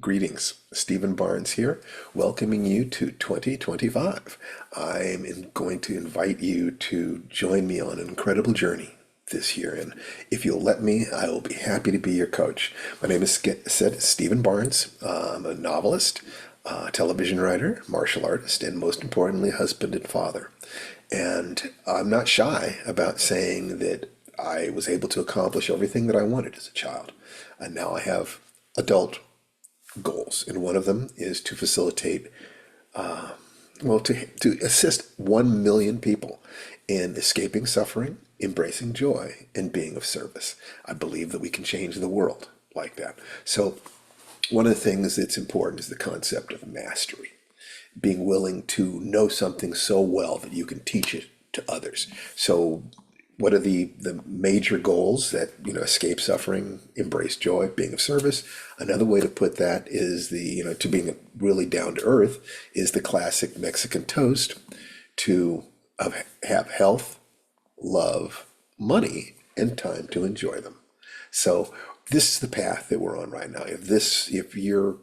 Greetings, Stephen Barnes here, welcoming you to 2025. I'm going to invite you to join me on an incredible journey this year, and if you'll let me, I will be happy to be your coach. My name is Stephen Barnes. I'm a novelist, television writer, martial artist, and most importantly, husband and father. And I'm not shy about saying that I was able to accomplish everything that I wanted as a child. And now I have adult goals, and one of them is to facilitate, to assist 1 million people in escaping suffering, embracing joy, and being of service. I believe that we can change the world like that. So, one of the things that's important is the concept of mastery, being willing to know something so well that you can teach it to others. So what are the major goals? That, escape suffering, embrace joy, being of service. Another way to put that is to being really down to earth is the classic Mexican toast to have health, love, money, and time to enjoy them. So this is the path that we're on right now. If you're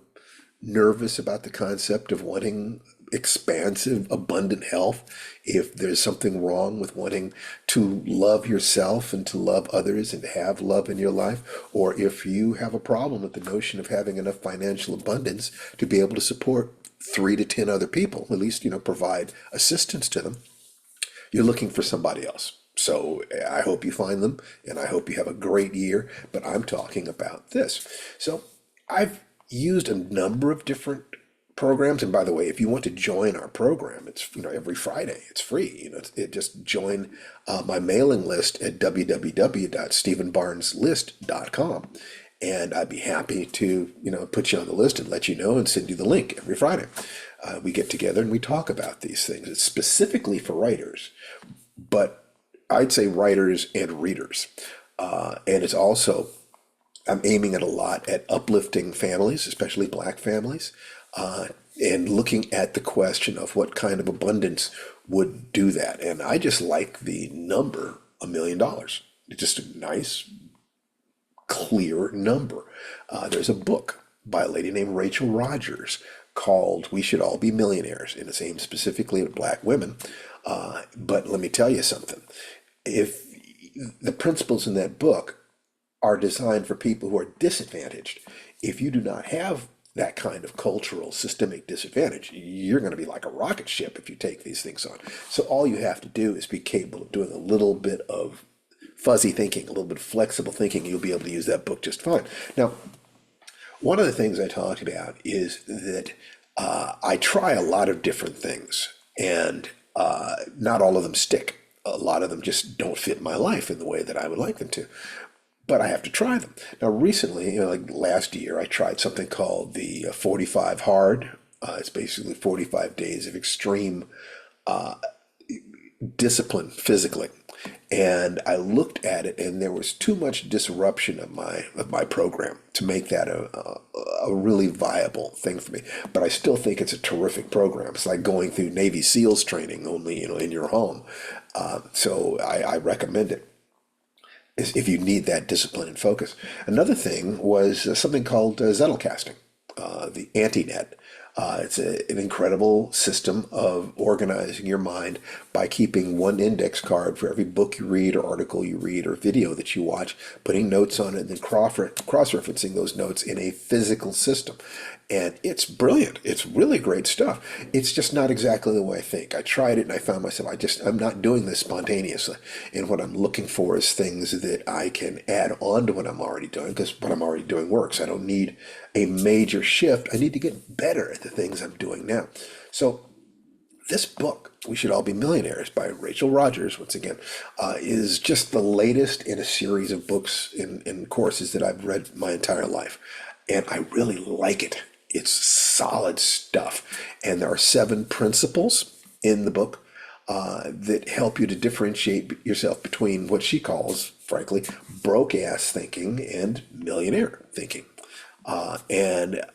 nervous about the concept of wanting expansive, abundant health, if there's something wrong with wanting to love yourself and to love others and to have love in your life, or if you have a problem with the notion of having enough financial abundance to be able to support 3 to 10 other people, at least, provide assistance to them, you're looking for somebody else. So I hope you find them, and I hope you have a great year, but I'm talking about this. So I've used a number of different programs, and by the way, if you want to join our program, it's every Friday. It's free. Just join my mailing list at www.stephenbarneslist.com, and I'd be happy to put you on the list and let you know and send you the link every Friday. We get together and we talk about these things. It's specifically for writers, but I'd say writers and readers, and it's also, I'm aiming at a lot at uplifting families, especially Black families, and looking at the question of what kind of abundance would do that. And I just like the number $1 million. It's just a nice, clear number. There's a book by a lady named Rachel Rogers called "We Should All Be Millionaires," and it's aimed specifically at Black women. But let me tell you something. If the principles in that book are designed for people who are disadvantaged, if you do not have that kind of cultural systemic disadvantage, you're going to be like a rocket ship if you take these things on. So all you have to do is be capable of doing a little bit of fuzzy thinking, a little bit of flexible thinking. You'll be able to use that book just fine. Now, one of the things I talked about is that I try a lot of different things, and not all of them stick. A lot of them just don't fit my life in the way that I would like them to, but I have to try them. Now, recently, like last year, I tried something called the 45 Hard. It's basically 45 days of extreme discipline physically. And I looked at it, and there was too much disruption of my program to make that a really viable thing for me. But I still think it's a terrific program. It's like going through Navy SEALs training, only in your home. So I recommend it if you need that discipline and focus. Another thing was something called Zettelkasting, the anti-net. It's an incredible system of organizing your mind by keeping one index card for every book you read or article you read or video that you watch, putting notes on it, and then cross-referencing those notes in a physical system. And it's brilliant. It's really great stuff. It's just not exactly the way I think. I tried it and I found myself, I'm not doing this spontaneously. And what I'm looking for is things that I can add on to what I'm already doing, because what I'm already doing works. I don't need a major shift. I need to get better at the things I'm doing now. So this book, "We Should All Be Millionaires" by Rachel Rogers, once again, is just the latest in a series of books and courses that I've read my entire life. And I really like it. It's solid stuff. And there are 7 principles in the book that help you to differentiate yourself between what she calls, frankly, broke ass thinking and millionaire thinking. And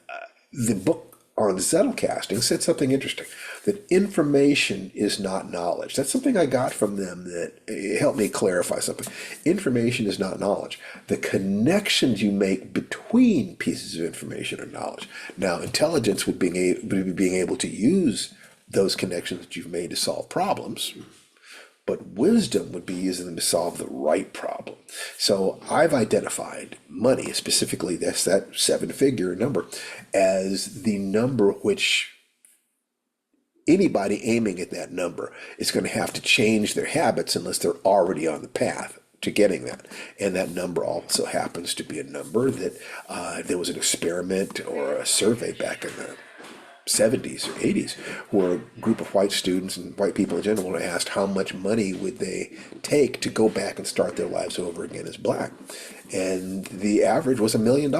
the book on Zettelcasting said something interesting, that information is not knowledge. That's something I got from them that helped me clarify something. Information is not knowledge. The connections you make between pieces of information are knowledge. Now, intelligence would be being able to use those connections that you've made to solve problems, but wisdom would be using them to solve the right problem. So I've identified money, specifically that's that seven-figure number, as the number which anybody aiming at that number is going to have to change their habits unless they're already on the path to getting that. And that number also happens to be a number that there was an experiment or a survey back in the 70s or 80s, where a group of white students and white people in general were asked how much money would they take to go back and start their lives over again as black. And the average was $1 million.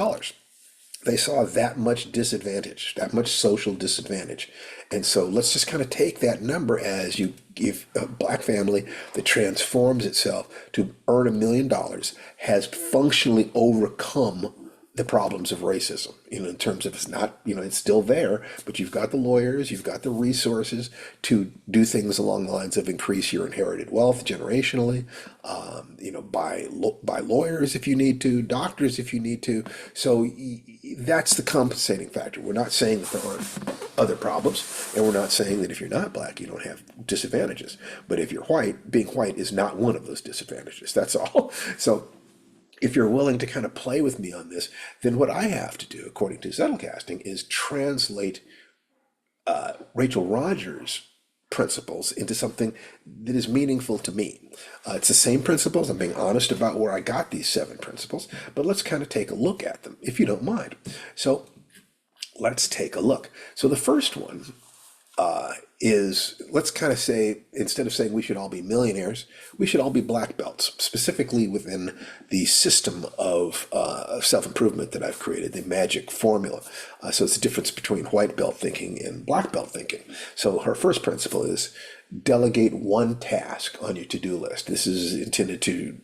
They saw that much disadvantage, that much social disadvantage. And so let's just kind of take that number as you give a black family that transforms itself to earn $1 million has functionally overcome the problems of racism, in terms of it's not, it's still there, but you've got the lawyers, you've got the resources to do things along the lines of increase your inherited wealth generationally, by lawyers if you need to, doctors if you need to. So that's the compensating factor. We're not saying that there aren't other problems, and we're not saying that if you're not black, you don't have disadvantages. But if you're white, being white is not one of those disadvantages. That's all. So if you're willing to kind of play with me on this, then what I have to do, according to Zettelcasting, is translate Rachel Rogers' principles into something that is meaningful to me. It's the same principles. I'm being honest about where I got these 7 principles, but let's kind of take a look at them, if you don't mind. So let's take a look. So the first one is, let's kind of say, instead of saying we should all be millionaires, we should all be black belts, specifically within the system of self-improvement that I've created, the magic formula. So it's the difference between white belt thinking and black belt thinking. So her first principle is delegate one task on your to-do list. This is intended to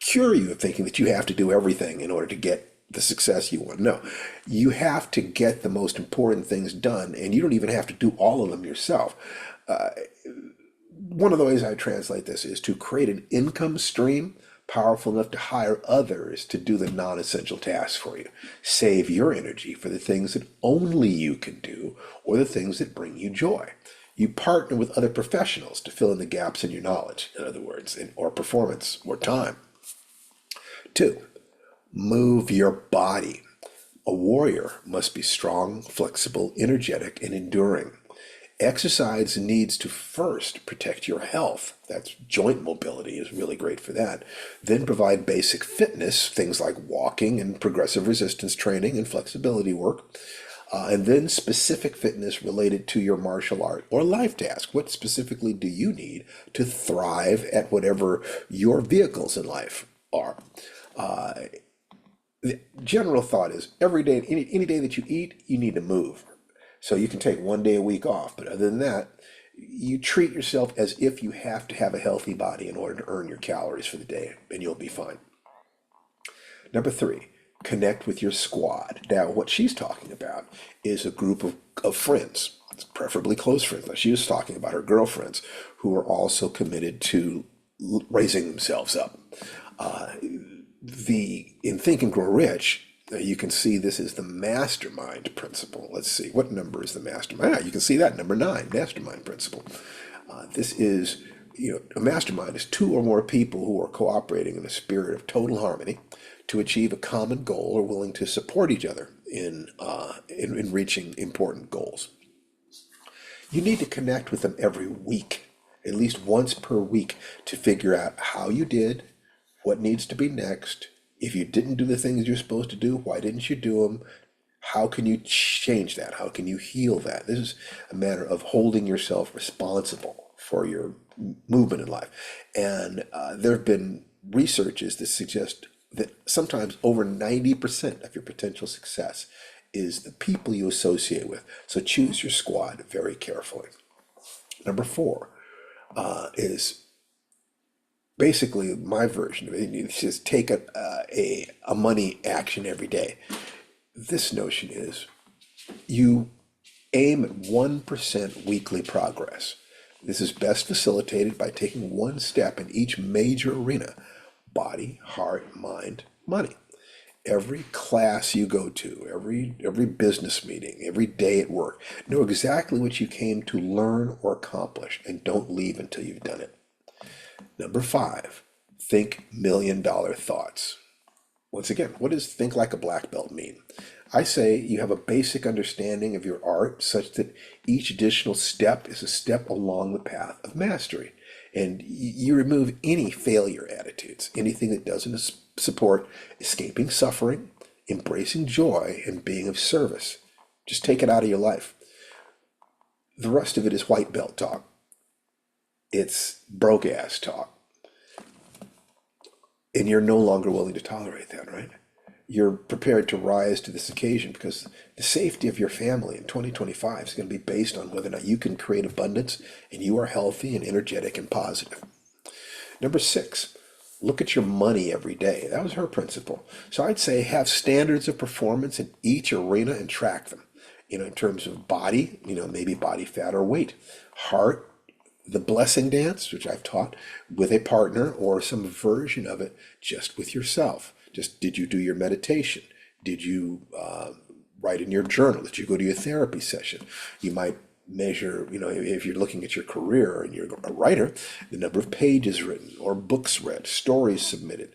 cure you of thinking that you have to do everything in order to get the success you want. No, you have to get the most important things done, and you don't even have to do all of them yourself. One of the ways I translate this is to create an income stream powerful enough to hire others to do the non-essential tasks for you. Save your energy for the things that only you can do, or the things that bring you joy. You partner with other professionals to fill in the gaps in your knowledge, in other words, or performance, or time. 2, move your body. A warrior must be strong, flexible, energetic, and enduring. Exercise needs to first protect your health. That's joint mobility is really great for that. Then provide basic fitness, things like walking and progressive resistance training and flexibility work. And then specific fitness related to your martial art or life task. What specifically do you need to thrive at whatever your vehicles in life are? The general thought is every day, any day that you eat, you need to move. So you can take one day a week off, but other than that, you treat yourself as if you have to have a healthy body in order to earn your calories for the day, and you'll be fine. Number 3, connect with your squad. Now, what she's talking about is a group of friends, preferably close friends. Like she was talking about her girlfriends who are also committed to raising themselves up. In Think and Grow Rich, you can see this is the mastermind principle. Let's see, what number is the mastermind? You can see that, number 9, mastermind principle. This is, a mastermind is 2 or more people who are cooperating in a spirit of total harmony to achieve a common goal or willing to support each other in reaching important goals. You need to connect with them every week, at least once per week, to figure out how you did, what needs to be next. If you didn't do the things you're supposed to do, why didn't you do them? How can you change that? How can you heal that? This is a matter of holding yourself responsible for your movement in life. And there have been researches that suggest that sometimes over 90% of your potential success is the people you associate with. So choose your squad very carefully. Number 4 is basically my version of it. It's just take a money action every day. This notion is you Aim at 1% weekly progress. This is best facilitated by taking one step in each major arena: body, heart, mind, money. Every class you go to, every business meeting, every day at work, know exactly what you came to learn or accomplish, and don't leave until you've done it. Number five, think $1 million thoughts. Once again, what does think like a black belt mean? I say you have a basic understanding of your art such that each additional step is a step along the path of mastery. And you remove any failure attitudes, anything that doesn't support escaping suffering, embracing joy, and being of service. Just take it out of your life. The rest of it is white belt talk. It's broke ass talk. And you're no longer willing to tolerate that, right? You're prepared to rise to this occasion because the safety of your family in 2025 is going to be based on whether or not you can create abundance and you are healthy and energetic and positive. Number six, look at your money every day. That was her principle. So I'd say have standards of performance in each arena and track them. In terms of body, maybe body fat or weight. Heart, the blessing dance, which I've taught, with a partner or some version of it just with yourself. Just, did you do your meditation? Did you write in your journal? Did you go to your therapy session? You might measure, if you're looking at your career and you're a writer, the number of pages written or books read, stories submitted.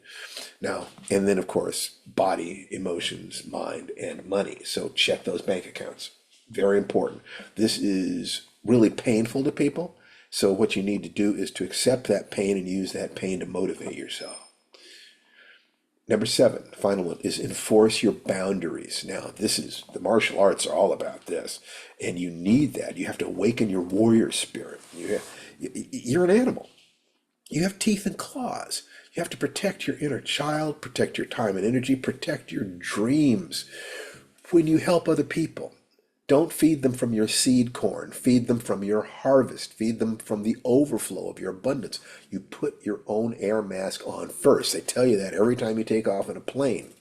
Now, and then of course, body, emotions, mind, and money. So check those bank accounts. Very important. This is really painful to people. So what you need to do is to accept that pain and use that pain to motivate yourself. Number seven, the final one, is enforce your boundaries. Now, the martial arts are all about this, and you need that. You have to awaken your warrior spirit. You're an animal. You have teeth and claws. You have to protect your inner child, protect your time and energy, protect your dreams. When you help other people, don't feed them from your seed corn. Feed them from your harvest. Feed them from the overflow of your abundance. You put your own air mask on first. They tell you that every time you take off in a plane.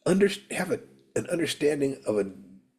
Have an understanding of a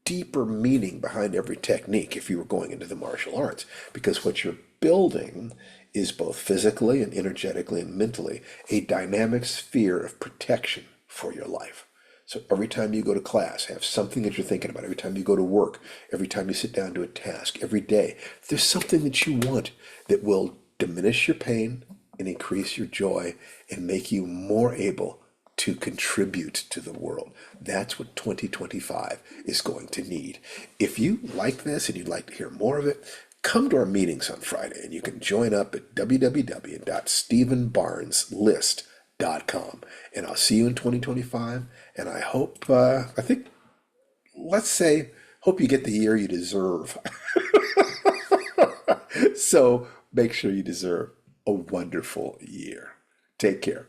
deeper meaning behind every technique if you were going into the martial arts. Because what you're building is both physically and energetically and mentally a dynamic sphere of protection for your life. So every time you go to class, have something that you're thinking about. Every time you go to work, every time you sit down to a task, every day, there's something that you want that will diminish your pain and increase your joy and make you more able to contribute to the world. That's what 2025 is going to need. If you like this and you'd like to hear more of it, come to our meetings on Friday, and you can join up at www.stephenbarneslist.com. And I'll see you in 2025. And I hope, let's say, hope you get the year you deserve. So make sure you deserve a wonderful year. Take care.